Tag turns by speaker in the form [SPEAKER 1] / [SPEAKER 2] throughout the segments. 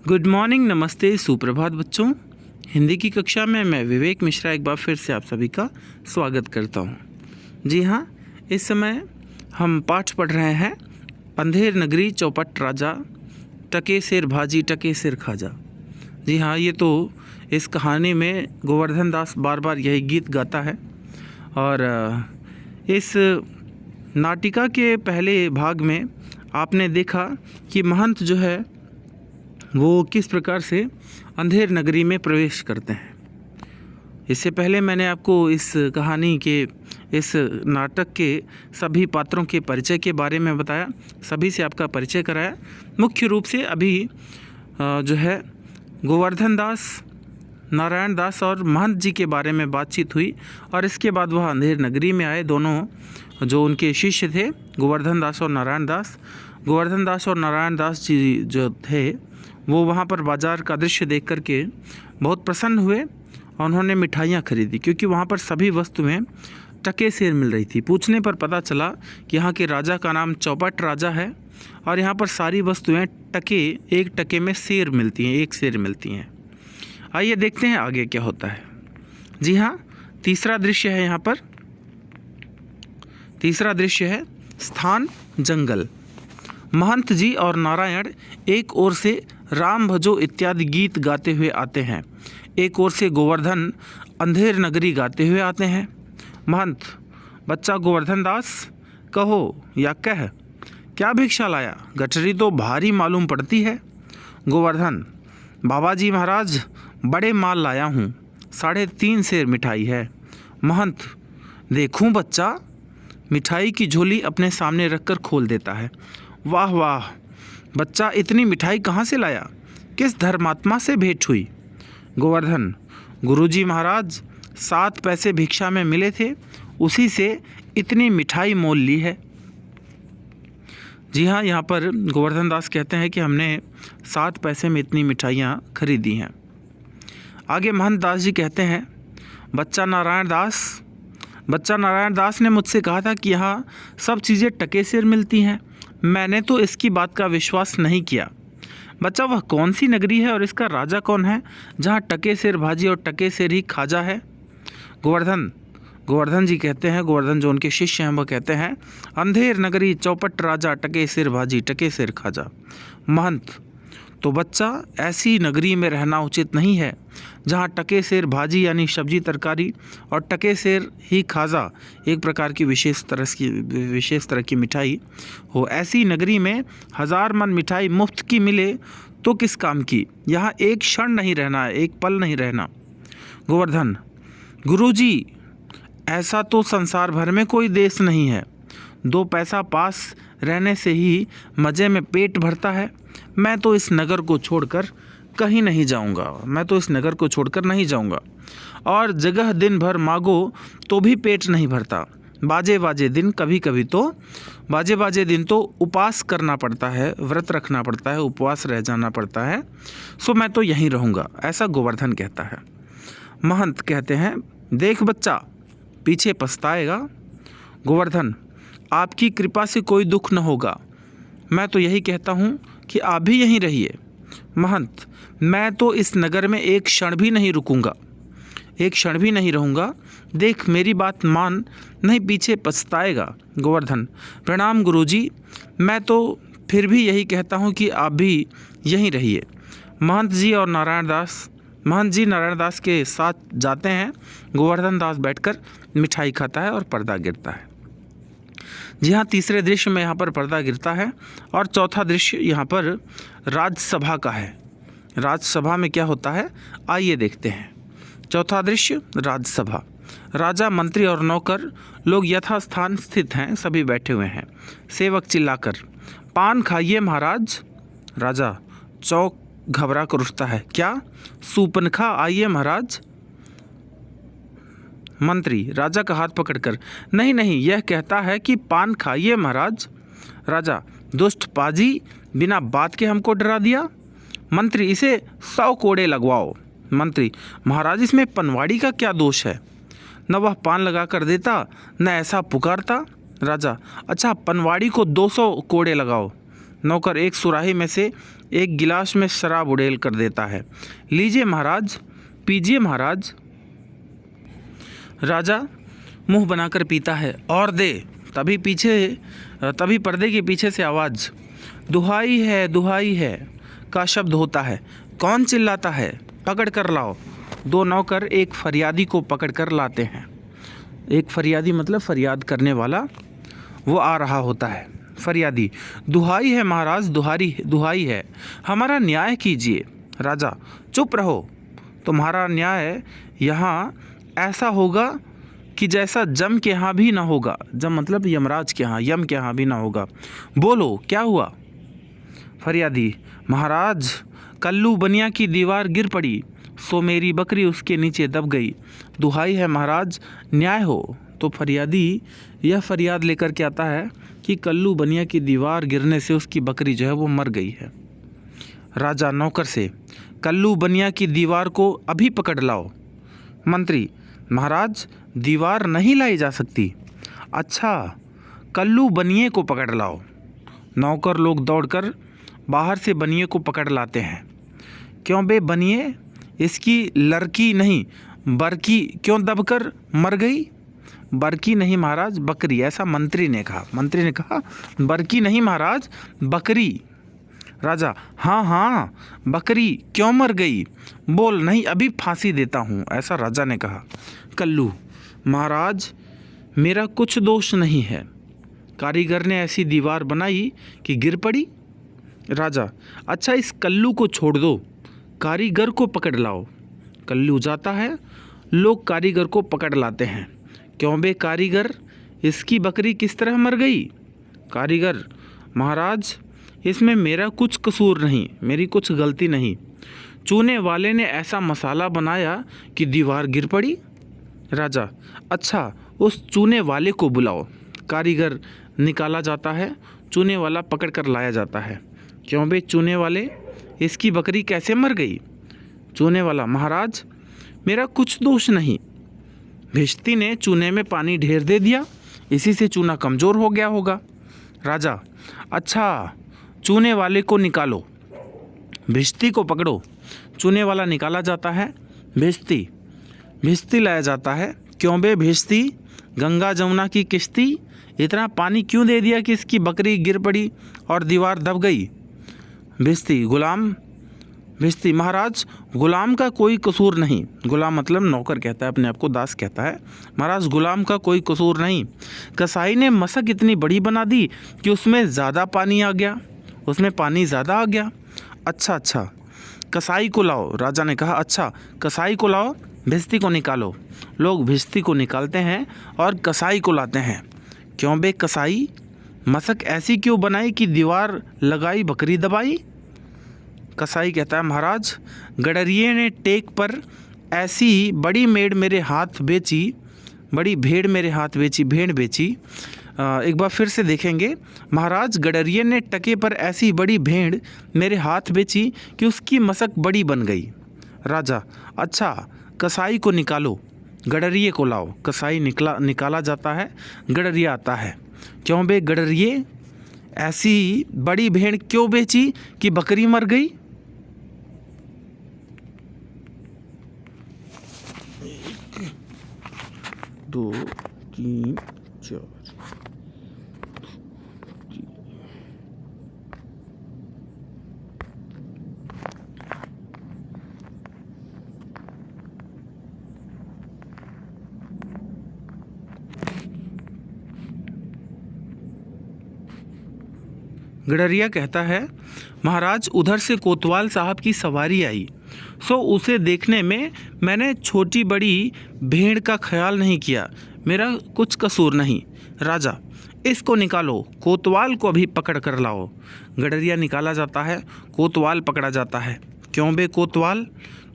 [SPEAKER 1] Good morning, नमस्ते, सुप्रभात बच्चों। हिंदी की कक्षा में मैं विवेक मिश्रा एक बार फिर से आप सभी का स्वागत करता हूं। जी हाँ, इस समय हम पाठ पढ़ रहे हैं अंधेर नगरी चौपट राजा, टके सिर भाजी टके सिर खाजा। जी हाँ, ये तो इस कहानी में गोवर्धन दास बार बार यही गीत गाता है। और इस नाटिका के पहले भाग में आपने देखा कि महंत जो है वो किस प्रकार से अंधेर नगरी में प्रवेश करते हैं। इससे पहले मैंने आपको इस कहानी के, इस नाटक के सभी पात्रों के परिचय के बारे में बताया, सभी से आपका परिचय कराया। मुख्य रूप से अभी जो है गोवर्धन दास, नारायण दास और महंत जी के बारे में बातचीत हुई। और इसके बाद वह अंधेर नगरी में आए। दोनों जो उनके शिष्य थे, गोवर्धन दास और नारायण दास, गोवर्धन दास और नारायण दास जी जो थे वो वहाँ पर बाज़ार का दृश्य देख कर के बहुत प्रसन्न हुए और उन्होंने मिठाइयाँ खरीदी, क्योंकि वहाँ पर सभी वस्तुएं टके सेर मिल रही थी। पूछने पर पता चला कि यहाँ के राजा का नाम चौपट राजा है और यहाँ पर सारी वस्तुएं टके, एक टके में सेर मिलती हैं, एक सेर मिलती हैं। आइए देखते हैं आगे क्या होता है। जी हाँ, तीसरा दृश्य है यहाँ पर। तीसरा दृश्य है स्थान जंगल। महंत जी और नारायण एक ओर से राम भजो इत्यादि गीत गाते हुए आते हैं, एक ओर से गोवर्धन अंधेर नगरी गाते हुए आते हैं। महंत: बच्चा गोवर्धन दास, कहो या कह, क्या भिक्षा लाया? गठरी तो भारी मालूम पड़ती है। गोवर्धन: बाबा जी महाराज, बड़े माल लाया हूँ, 3.5 सेर मिठाई है। महंत: देखूँ बच्चा। मिठाई की झोली अपने सामने रखकर खोल देता है। वाह वाह बच्चा, इतनी मिठाई कहाँ से लाया? किस धर्मात्मा से भेंट हुई? गोवर्धन: गुरुजी महाराज, 7 पैसे भिक्षा में मिले थे, उसी से इतनी मिठाई मोल ली है। जी हाँ, यहाँ पर गोवर्धन दास कहते हैं कि हमने 7 पैसे में इतनी मिठाइयाँ खरीदी हैं। आगे महंत दास जी कहते हैं, बच्चा नारायण दास ने मुझसे कहा था कि यहाँ सब चीज़ें टके सिर मिलती हैं। मैंने तो इसकी बात का विश्वास नहीं किया। बच्चा, वह कौन सी नगरी है और इसका राजा कौन है जहाँ टके सिर भाजी और टके सिर ही खाजा है? गोवर्धन जी कहते हैं, गोवर्धन जो उनके शिष्य हैं, वह कहते हैं, अंधेर नगरी चौपट राजा, टके सिर भाजी टके सिर खाजा। महंत: तो बच्चा, ऐसी नगरी में रहना उचित नहीं है जहाँ टके सेर भाजी यानी सब्जी तरकारी और टके सेर ही खाजा एक प्रकार की विशेष तरह की मिठाई हो। ऐसी नगरी में 1000 मन मिठाई मुफ्त की मिले तो किस काम की? यहाँ एक क्षण नहीं रहना है, एक पल नहीं रहना। गोवर्धन: गुरुजी, ऐसा तो संसार भर में कोई देश नहीं है। 2 पैसा पास रहने से ही मज़े में पेट भरता है। मैं तो इस नगर को छोड़कर कहीं नहीं जाऊंगा। और जगह दिन भर मांगो तो भी पेट नहीं भरता। बाजे दिन तो उपवास करना पड़ता है, व्रत रखना पड़ता है, उपवास रह जाना पड़ता है। सो मैं तो यहीं रहूँगा, ऐसा गोवर्धन कहता है। महंत कहते हैं, देख बच्चा, पीछे पछताएगा। गोवर्धन: आपकी कृपा से कोई दुख न होगा। मैं तो यही कहता हूँ कि आप भी यहीं रहिए। महंत: मैं तो इस नगर में एक क्षण भी नहीं रहूँगा। देख, मेरी बात मान, नहीं पीछे पछताएगा। गोवर्धन: प्रणाम गुरुजी, मैं तो फिर भी यही कहता हूँ कि आप भी यहीं रहिए। महंत जी नारायण दास के साथ जाते हैं। गोवर्धन दास बैठकर मिठाई खाता है और पर्दा गिरता है। जी हाँ, तीसरे दृश्य में यहाँ पर पर्दा गिरता है। और चौथा दृश्य यहाँ पर राजसभा का है। राजसभा में क्या होता है, आइए देखते हैं। चौथा दृश्य राजसभा। राजा, मंत्री और नौकर लोग यथास्थान स्थित हैं, सभी बैठे हुए हैं। सेवक चिल्लाकर, पान खाइए महाराज। राजा चौक घबरा कर उठता है, क्या? सूपनखा आइए महाराज। मंत्री राजा का हाथ पकड़कर, नहीं, यह कहता है कि पान खाइए महाराज। राजा, दुष्ट पाजी, बिना बात के हमको डरा दिया। मंत्री, इसे 100 कोड़े लगवाओ। मंत्री, महाराज, इसमें पनवाड़ी का क्या दोष है? न वह पान लगा कर देता, न ऐसा पुकारता। राजा, अच्छा, पनवाड़ी को 200 कोड़े लगाओ। नौकर एक सुराही में से एक गिलास में शराब उड़ेल कर देता है। लीजिए महाराज, पीजिए महाराज। राजा मुंह बनाकर पीता है। और दे। तभी पर्दे के पीछे से आवाज़, दुहाई है का शब्द होता है। कौन चिल्लाता है? पकड़ कर लाओ। दो नौकर एक फरियादी को पकड़ कर लाते हैं। एक फरियादी मतलब फरियाद करने वाला, वो आ रहा होता है। फरियादी, दुहाई है महाराज, दुहाई है, हमारा न्याय कीजिए। राजा, चुप रहो, तुम्हारा न्याय यहाँ ऐसा होगा कि जैसा जम के यहाँ भी ना होगा। जम मतलब यमराज के यहाँ, यम के यहाँ भी ना होगा। बोलो क्या हुआ? फरियादी, महाराज कल्लू बनिया की दीवार गिर पड़ी, सो मेरी बकरी उसके नीचे दब गई। दुहाई है महाराज, न्याय हो। तो फरियादी यह फरियाद लेकर के आता है कि कल्लू बनिया की दीवार गिरने से उसकी बकरी जो है वो मर गई है। राजा नौकर से, कल्लू बनिया की दीवार को अभी पकड़ लाओ। मंत्री, महाराज दीवार नहीं लाई जा सकती। अच्छा, कल्लू बनिए को पकड़ लाओ। नौकर लोग दौड़कर बाहर से बनिए को पकड़ लाते हैं। क्यों बे बनिए, इसकी लड़की नहीं बरकी क्यों दबकर मर गई? बरकी नहीं महाराज, बकरी, ऐसा मंत्री ने कहा। बरकी नहीं महाराज, बकरी। राजा, हाँ बकरी क्यों मर गई? बोल। नहीं, अभी फांसी देता हूँ, ऐसा राजा ने कहा। कल्लू, महाराज मेरा कुछ दोष नहीं है, कारीगर ने ऐसी दीवार बनाई कि गिर पड़ी। राजा, अच्छा इस कल्लू को छोड़ दो, कारीगर को पकड़ लाओ। कल्लू जाता है, लोग कारीगर को पकड़ लाते हैं। क्यों बे कारीगर, इसकी बकरी किस तरह मर गई? कारीगर, महाराज इसमें मेरा कुछ कसूर नहीं, मेरी कुछ गलती नहीं, चूने वाले ने ऐसा मसाला बनाया कि दीवार गिर पड़ी। राजा, अच्छा उस चूने वाले को बुलाओ। कारीगर निकाला जाता है, चूने वाला पकड़ कर लाया जाता है। क्यों बे चूने वाले, इसकी बकरी कैसे मर गई? चूने वाला, महाराज मेरा कुछ दोष नहीं, भिश्ती ने चूने में पानी ढेर दे दिया, इसी से चूना कमज़ोर हो गया होगा। राजा, अच्छा चूने वाले को निकालो, भिश्ती को पकड़ो। चूने वाला निकाला जाता है, भिश्ती लाया जाता है। क्यों बे भिश्ती, गंगा जमुना की किश्ती, इतना पानी क्यों दे दिया कि इसकी बकरी गिर पड़ी और दीवार दब गई? भिश्ती, गुलाम। भिश्ती, महाराज गुलाम का कोई कसूर नहीं। गुलाम मतलब नौकर कहता है, अपने आप को दास कहता है। महाराज गुलाम का कोई कसूर नहीं, कसाई ने मशक इतनी बड़ी बना दी कि उसमें ज़्यादा पानी आ गया, उसमें पानी ज़्यादा आ गया। अच्छा कसाई को लाओ। राजा ने कहा, अच्छा कसाई को लाओ, भिश्ती को निकालो। लोग भिश्ती को निकालते हैं और कसाई को लाते हैं। क्यों बे कसाई, मशक ऐसी क्यों बनाई कि दीवार लगाई बकरी दबाई? कसाई कहता है, महाराज गडरिये ने टेक पर ऐसी बड़ी भेड़ मेरे हाथ बेची। एक बार फिर से देखेंगे। महाराज गडरिये ने टके पर ऐसी बड़ी भेड़ मेरे हाथ बेची कि उसकी मशक बड़ी बन गई। राजा, अच्छा कसाई को निकालो, गडरिये को लाओ। कसाई निकाला जाता है, गडरिया आता है। क्यों बे गडरिये, ऐसी बड़ी भेड़ क्यों बेची कि बकरी मर गई? 2 3 4 गडरिया कहता है, महाराज उधर से कोतवाल साहब की सवारी आई, सो उसे देखने में मैंने छोटी बड़ी भेड़ का ख्याल नहीं किया, मेरा कुछ कसूर नहीं। राजा, इसको निकालो, कोतवाल को अभी पकड़ कर लाओ। गडरिया निकाला जाता है, कोतवाल पकड़ा जाता है। क्यों बे कोतवाल,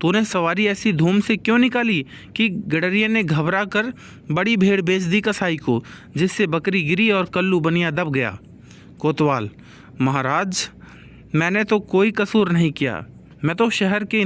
[SPEAKER 1] तूने सवारी ऐसी धूम से क्यों निकाली कि गडरिया ने घबरा कर बड़ी भेड़ बेच दी कसाई को, जिससे बकरी गिरी और कल्लू बनिया दब गया। कोतवाल, महाराज मैंने तो कोई कसूर नहीं किया, मैं तो शहर के